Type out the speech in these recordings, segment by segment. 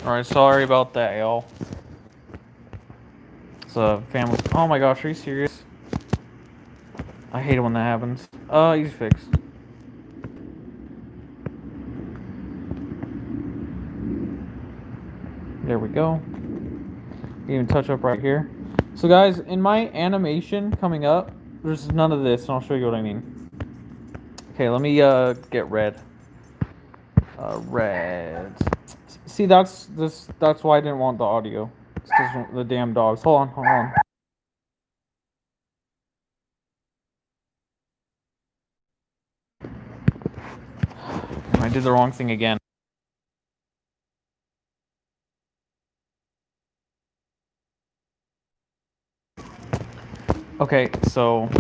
Alright, sorry about that, y'all. It's a family. Oh my gosh, are you serious? I hate it when that happens. He's fixed. There we go. Even touch up right here. So guys, in my animation coming up, there's none of this, and I'll show you what I mean. Okay, let me get red. Red. See, that's why I didn't want the audio. It's because the damn dogs. Hold on. I did the wrong thing again. Okay, so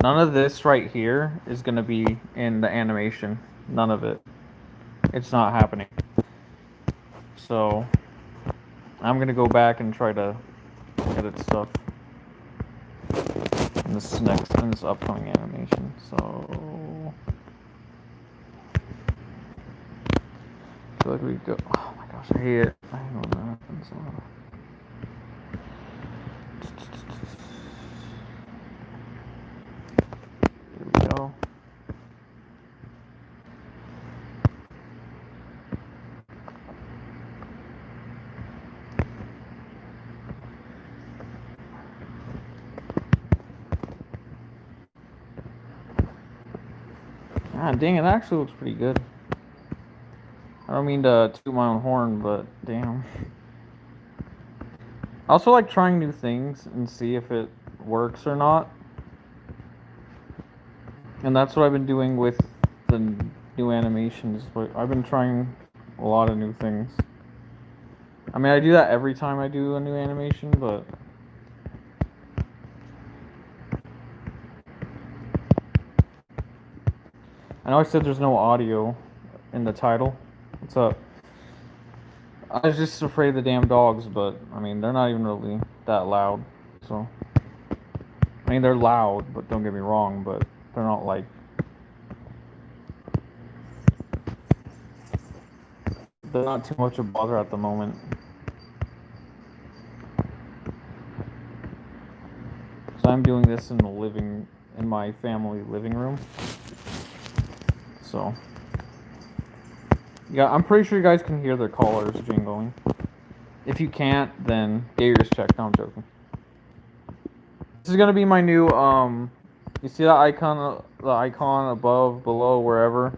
none of this right here is gonna be in the animation. None of it. It's not happening. So I'm gonna go back and try to edit stuff in this upcoming animation. So I feel like we go. Oh my gosh, I hate it. I hate when that happens. Here we go. Ah, dang, it actually looks pretty good. I don't mean to toot my own horn, but damn. I also like trying new things and see if it works or not. And that's what I've been doing with the new animations. But I've been trying a lot of new things. I mean, I do that every time I do a new animation, but I know I said there's no audio in the title. What's up? I was just afraid of the damn dogs, but I mean, they're not even really that loud. So, I mean, they're loud, but don't get me wrong, but they're not like. They're not too much of a bother at the moment. So I'm doing this in my family living room. So, yeah, I'm pretty sure you guys can hear their collars jingling. If you can't, then get yours checked. No, I'm joking. This is gonna be my new you see that icon, the icon above, below, wherever,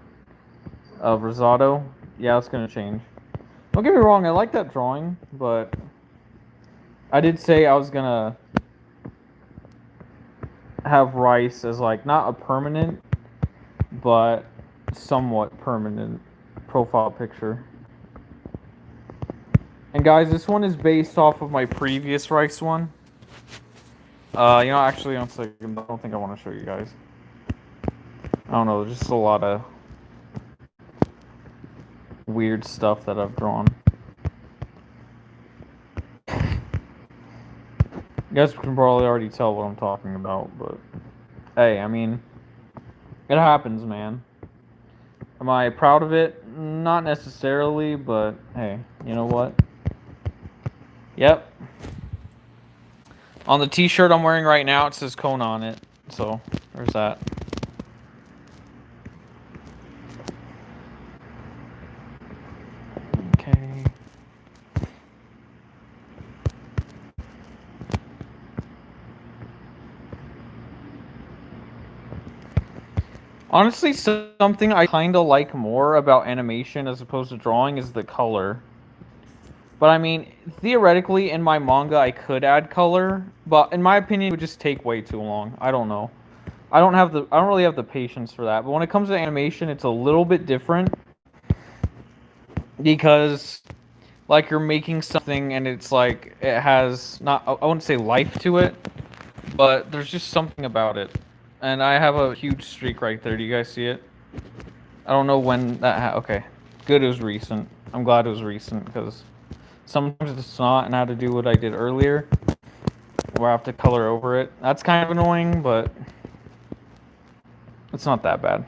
of Rosado? Yeah, it's gonna change. Don't get me wrong, I like that drawing, but I did say I was gonna have Rice as like not a permanent, but somewhat permanent profile picture. And guys, this one is based off of my previous Rice one. Actually, I don't think I want to show you guys. I don't know, there's just a lot of weird stuff that I've drawn. You guys can probably already tell what I'm talking about, but hey, I mean, it happens, man. Am I proud of it? Not necessarily, but hey, you know what? Yep. On the t-shirt I'm wearing right now, it says Kona on it, so there's that. Okay. Honestly, something I kind of like more about animation as opposed to drawing is the color. But I mean, theoretically, in my manga, I could add color, but in my opinion, it would just take way too long. I don't know. I don't really have the patience for that. But when it comes to animation, it's a little bit different because, like, you're making something and it's like it has not, I wouldn't say life to it, but there's just something about it. And I have a huge streak right there. Do you guys see it? I don't know when that okay. Good, it was recent. I'm glad it was recent because sometimes it's not, and I had to do what I did earlier where I have to color over it. That's kind of annoying, but it's not that bad.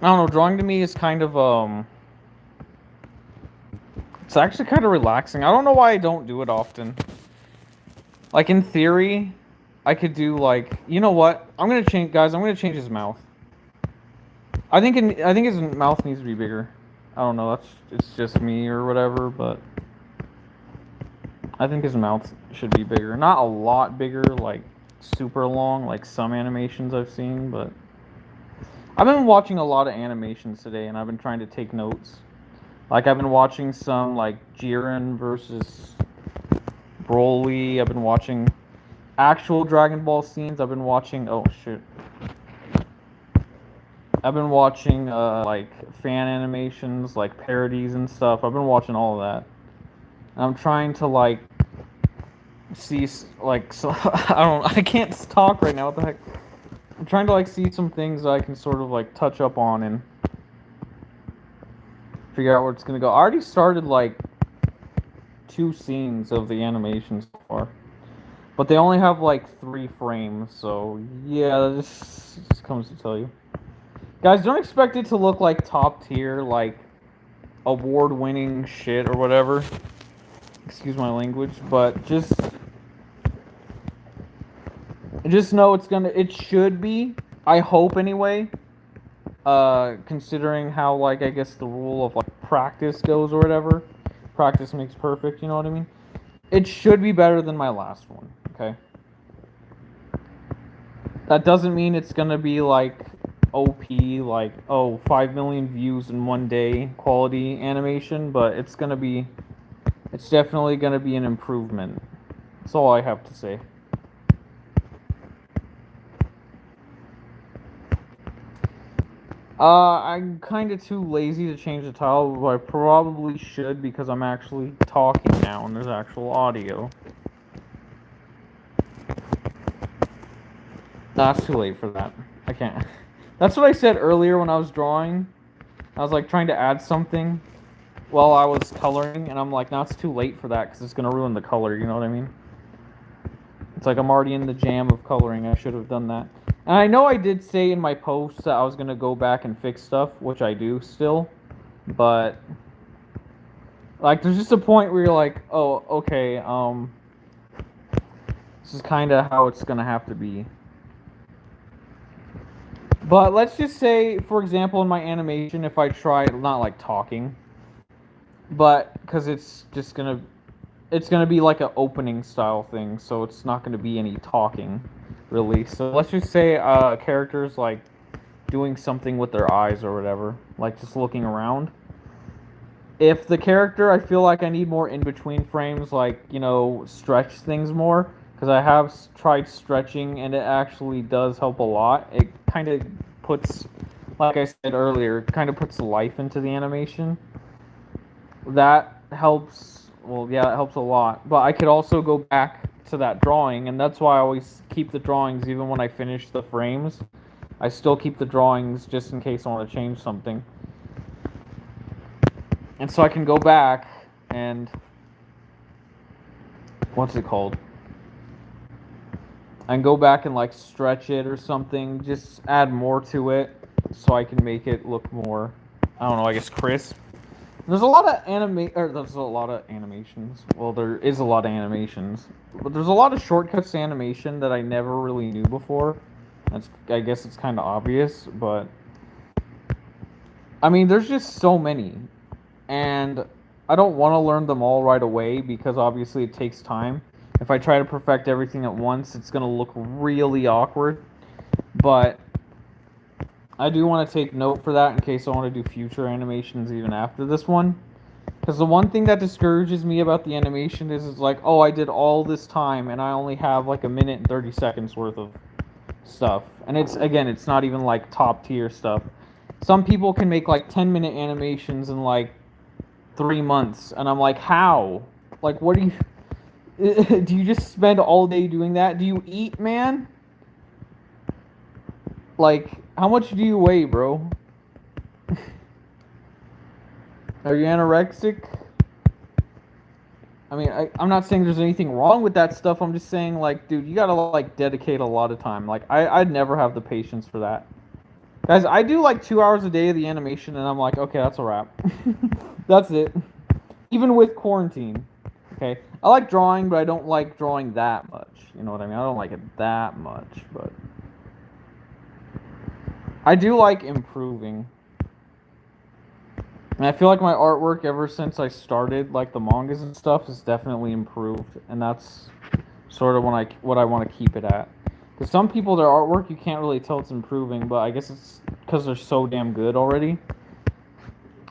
I don't know, drawing to me is kind of it's actually kind of relaxing. I don't know why I don't do it often. Like in theory, I could do like, you know what? I'm gonna change, guys. I'm gonna change his mouth. I think his mouth needs to be bigger. I don't know. It's just me or whatever, but I think his mouth should be bigger. Not a lot bigger, like super long, like some animations I've seen, but I've been watching a lot of animations today, and I've been trying to take notes. Like I've been watching some like Jiren versus Broly. I've been watching actual Dragon Ball scenes. I've been watching. Oh shit. I've been watching like fan animations, like parodies and stuff. I've been watching all of that. And I'm trying to like see like so I can't talk right now. What the heck? I'm trying to like see some things I can sort of like touch up on and figure out where it's gonna go. I already started like 2 scenes of the animation so far, but they only have like 3 frames. So yeah, this just comes to tell you, guys, don't expect it to look like top tier, like award-winning shit or whatever. Excuse my language, but just know it should be. I hope anyway. Considering how like I guess the rule of like practice goes or whatever, practice makes perfect. You know what I mean? It should be better than my last one. Okay. That doesn't mean it's gonna be like OP, like oh 5 million views in one day quality animation, but it's definitely gonna be an improvement. That's all I have to say. I'm kind of too lazy to change the title, but I probably should because I'm actually talking now and there's actual audio. That's too late for that. I can't. That's what I said earlier when I was drawing. I was like trying to add something while I was coloring, and I'm like, now it's too late for that because it's gonna ruin the color. You know what I mean? It's like I'm already in the jam of coloring. I should have done that. And I know I did say in my post that I was gonna go back and fix stuff, which I do still, but like there's just a point where you're like, oh, okay, this is kind of how it's gonna have to be. But let's just say, for example, in my animation, if I try not like talking, but because it's gonna be like an opening style thing, so it's not gonna be any talking, really. So let's just say characters like doing something with their eyes or whatever, like just looking around. If the character, I feel like I need more in between frames, like stretch things more, because I have tried stretching and it actually does help a lot. It kind of puts, like I said earlier, it kind of puts life into the animation. That helps. Well, yeah, it helps a lot. But I could also go back to that drawing, and that's why I always keep the drawings even when I finish the frames. I still keep the drawings just in case I want to change something. And so I can go back and what's it called? I can go back and like stretch it or something, just add more to it so I can make it look more, I don't know, I guess crisp. There's a lot of there's a lot of animations. Well, there is a lot of animations, but there's a lot of shortcuts to animation that I never really knew before. I guess it's kind of obvious, but I mean, there's just so many, and I don't want to learn them all right away because obviously it takes time. If I try to perfect everything at once, it's gonna look really awkward. But I do want to take note for that in case I want to do future animations even after this one. Because the one thing that discourages me about the animation is like, oh, I did all this time and I only have like a minute and 30 seconds worth of stuff. And it's not even like top tier stuff. Some people can make like 10-minute animations in like 3 months. And I'm like, how? Like, what do you... Do you just spend all day doing that? Do you eat, man? Like, how much do you weigh, bro? Are you anorexic? I mean, I'm not saying there's anything wrong with that stuff. I'm just saying, like, dude, you gotta, like, dedicate a lot of time. Like, I'd never have the patience for that. Guys, I do like 2 hours a day of the animation, and I'm like, okay, that's a wrap. That's it. Even with quarantine. Okay, I like drawing, but I don't like drawing that much. You know what I mean? I don't like it that much, but I do like improving. And I feel like my artwork ever since I started, like the mangas and stuff, has definitely improved, and that's sort of what I want to keep it at. Because some people, their artwork, you can't really tell it's improving, but I guess it's because they're so damn good already.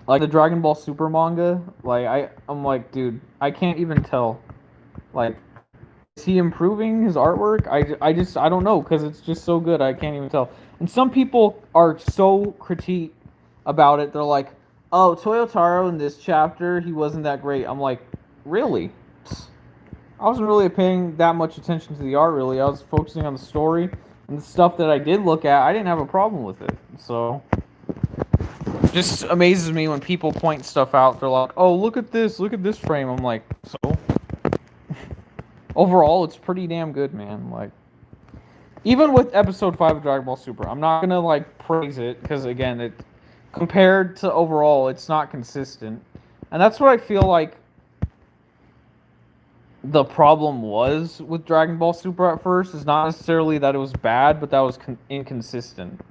Like the Dragon Ball Super manga, like I'm like, dude, I can't even tell. Like, is he improving his artwork? I don't know because it's just so good. I can't even tell. And some people are so critique about it. They're like, "Oh, Toyotaro in this chapter, he wasn't that great." I'm like, really? I wasn't really paying that much attention to the art. Really, I was focusing on the story and the stuff that I did look at. I didn't have a problem with it. So, just amazes me when people point stuff out. They're like, "Oh, look at this frame." I'm like, so. Overall, it's pretty damn good, man. Like, even with episode 5 of Dragon Ball Super, I'm not gonna like praise it because again, it compared to overall, it's not consistent, and that's what I feel like the problem was with Dragon Ball Super at first. Is not necessarily that it was bad, but that was inconsistent.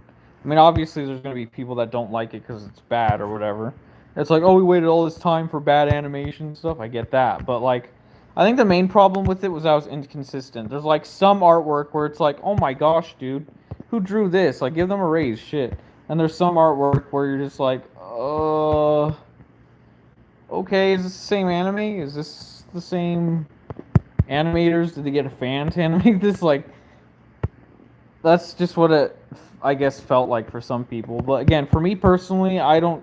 I mean, obviously, there's gonna be people that don't like it because it's bad or whatever. It's like, oh, we waited all this time for bad animation stuff. I get that, but like, I think the main problem with it was that it was inconsistent. There's like some artwork where it's like, oh my gosh, dude, who drew this? Like, give them a raise, shit. And there's some artwork where you're just like, okay, is this the same anime? Is this the same animators? Did they get a fan to animate this? Like, that's just what it, I guess, felt like for some people. But again, for me personally, I don't.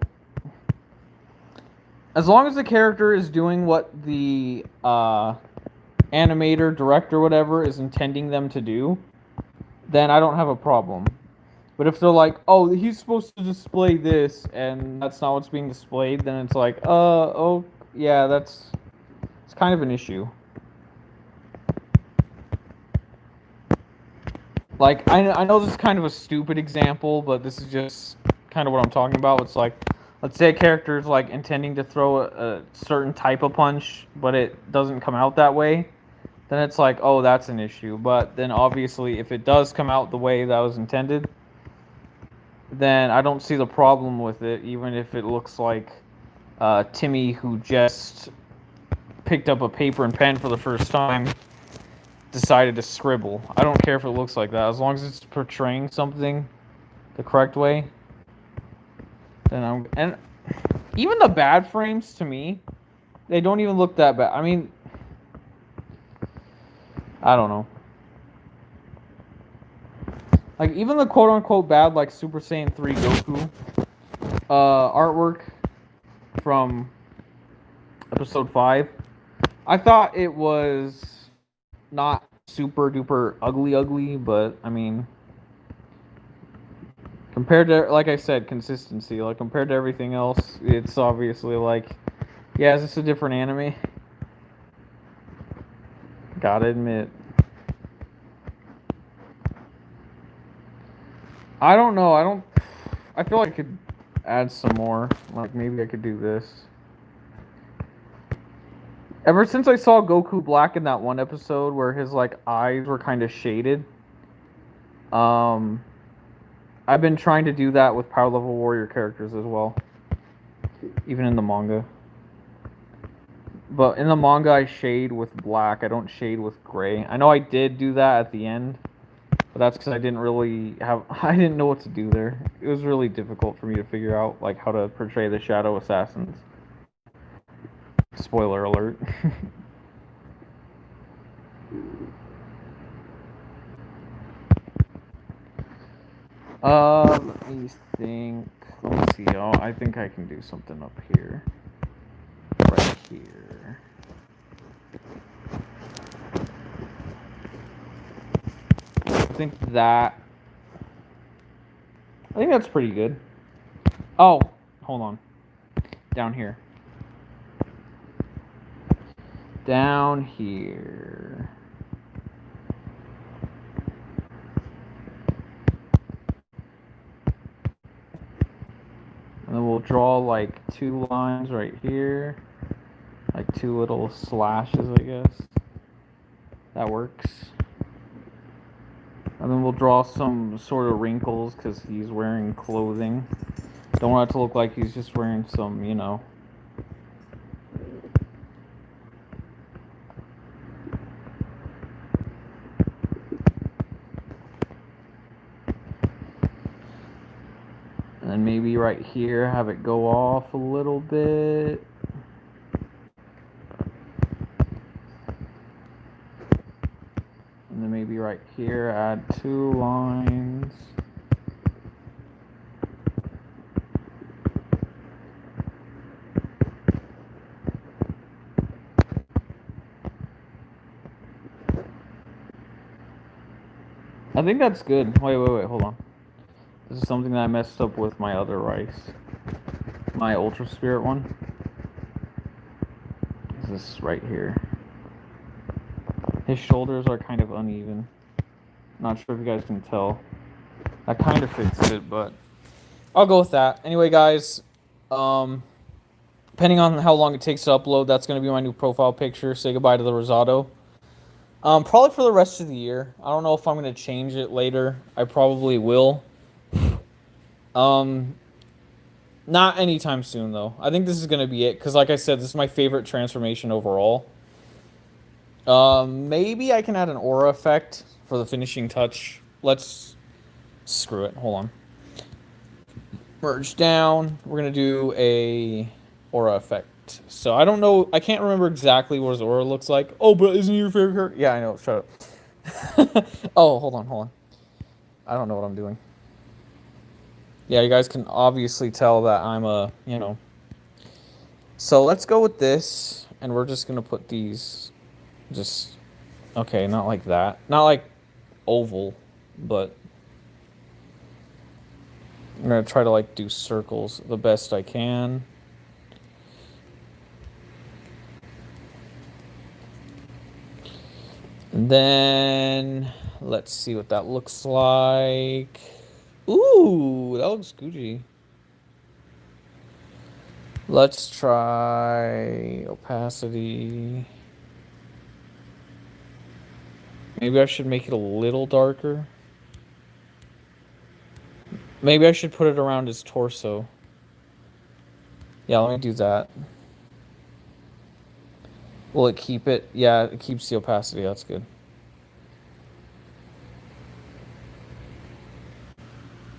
As long as the character is doing what the animator, director, whatever, is intending them to do, then I don't have a problem. But if they're like, oh, he's supposed to display this, and that's not what's being displayed, then it's like, oh, yeah, it's kind of an issue. Like, I know this is kind of a stupid example, but this is just kind of what I'm talking about. It's like, let's say a character is like intending to throw a certain type of punch, but it doesn't come out that way. Then it's like, oh, that's an issue. But then obviously, if it does come out the way that was intended, then I don't see the problem with it, even if it looks like Timmy, who just picked up a paper and pen for the first time, decided to scribble. I don't care if it looks like that. As long as it's portraying something the correct way, then I'm... And even the bad frames, to me, they don't even look that bad. I mean, I don't know. Like, even the quote-unquote bad, like, Super Saiyan 3 Goku artwork from episode 5, I thought it was not super duper ugly, but, I mean, compared to, like I said, consistency, like, compared to everything else, it's obviously, like, yeah, is this a different anime? Gotta admit. I don't know, I feel like I could add some more. Like, maybe I could do this. Ever since I saw Goku Black in that one episode where his, like, eyes were kind of shaded, I've been trying to do that with Power Level Warrior characters as well. Even in the manga. But in the manga, I shade with black. I don't shade with gray. I know I did do that at the end, but that's because I didn't really have... I didn't know what to do there. It was really difficult for me to figure out, like, how to portray the Shadow Assassins. Spoiler alert. Let me think. Let me see. Oh, I think I can do something up here. Right here. I think that's pretty good. Oh, hold on. Down here. Down here. draw like 2 lines right here, like 2 little slashes, I guess. That works. And then we'll draw some sort of wrinkles because he's wearing clothing. Don't want it to look like he's just wearing some, you know. And then maybe right here, have it go off a little bit. And then maybe right here, add 2 lines. I think that's good. Wait, hold on. This is something that I messed up with my other rice. My Ultra Spirit one. This is right here. His shoulders are kind of uneven. Not sure if you guys can tell. That kind of fixed it, but I'll go with that. Anyway, guys, depending on how long it takes to upload, that's going to be my new profile picture. Say goodbye to the Rosado. Probably for the rest of the year. I don't know if I'm going to change it later. I probably will. Not anytime soon, though. I think this is going to be it, because like I said, this is my favorite transformation overall. Maybe I can add an aura effect for the finishing touch. Let's... Screw it. Hold on. Merge down. We're going to do a aura effect. So I don't know. I can't remember exactly what his aura looks like. Oh, but isn't he your favorite character? Yeah, I know. Shut up. Oh, hold on. I don't know what I'm doing. Yeah, you guys can obviously tell that I'm you know. So let's go with this. And we're just going to put these just... Okay, not like that. Not like oval, but... I'm going to try to like do circles the best I can. And then let's see what that looks like. Ooh, that looks Gucci. Let's try opacity. Maybe I should make it a little darker. Maybe I should put it around his torso. Yeah, let me do that. Will it keep it? Yeah, it keeps the opacity. That's good.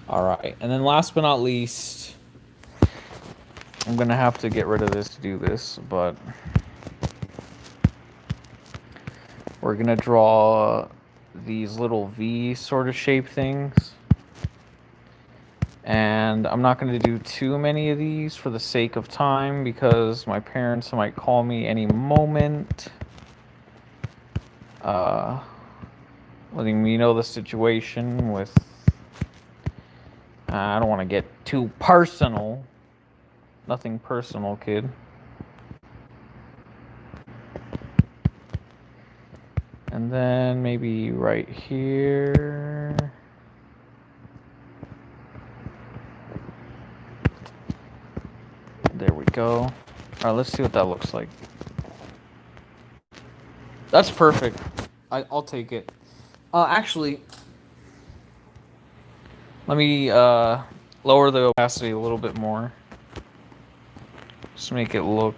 Alright, and then last but not least, I'm going to have to get rid of this to do this, but we're going to draw these little V sort of shape things. And I'm not going to do too many of these for the sake of time because my parents might call me any moment. Letting me know the situation with... I don't want to get too personal. Nothing personal, kid. And then maybe right here. There we go. All right, let's see what that looks like. That's perfect. I'll take it. Actually, let me lower the opacity a little bit more. Just make it look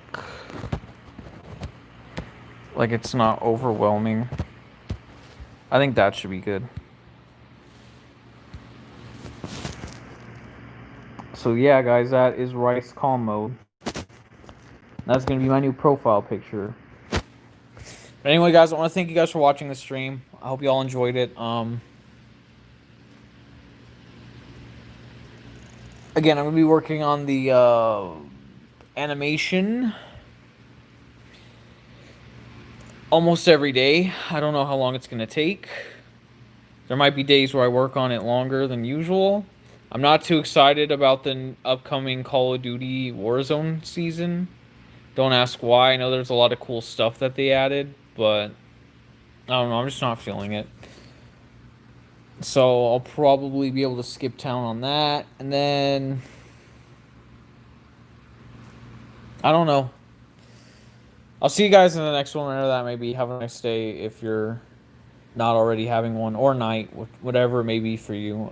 like it's not overwhelming. I think that should be good. So yeah, guys, that is Rice Calm Mode. That's going to be my new profile picture. But anyway, guys, I want to thank you guys for watching the stream. I hope you all enjoyed it. Again, I'm going to be working on the animation almost every day. I don't know how long it's going to take. There might be days where I work on it longer than usual. I'm not too excited about the upcoming Call of Duty Warzone season. Don't ask why. I know there's a lot of cool stuff that they added, but I don't know. I'm just not feeling it. So I'll probably be able to skip town on that. And then I don't know. I'll see you guys in the next one, whenever that may be. Have a nice day if you're not already having one, or night, whatever it may be for you.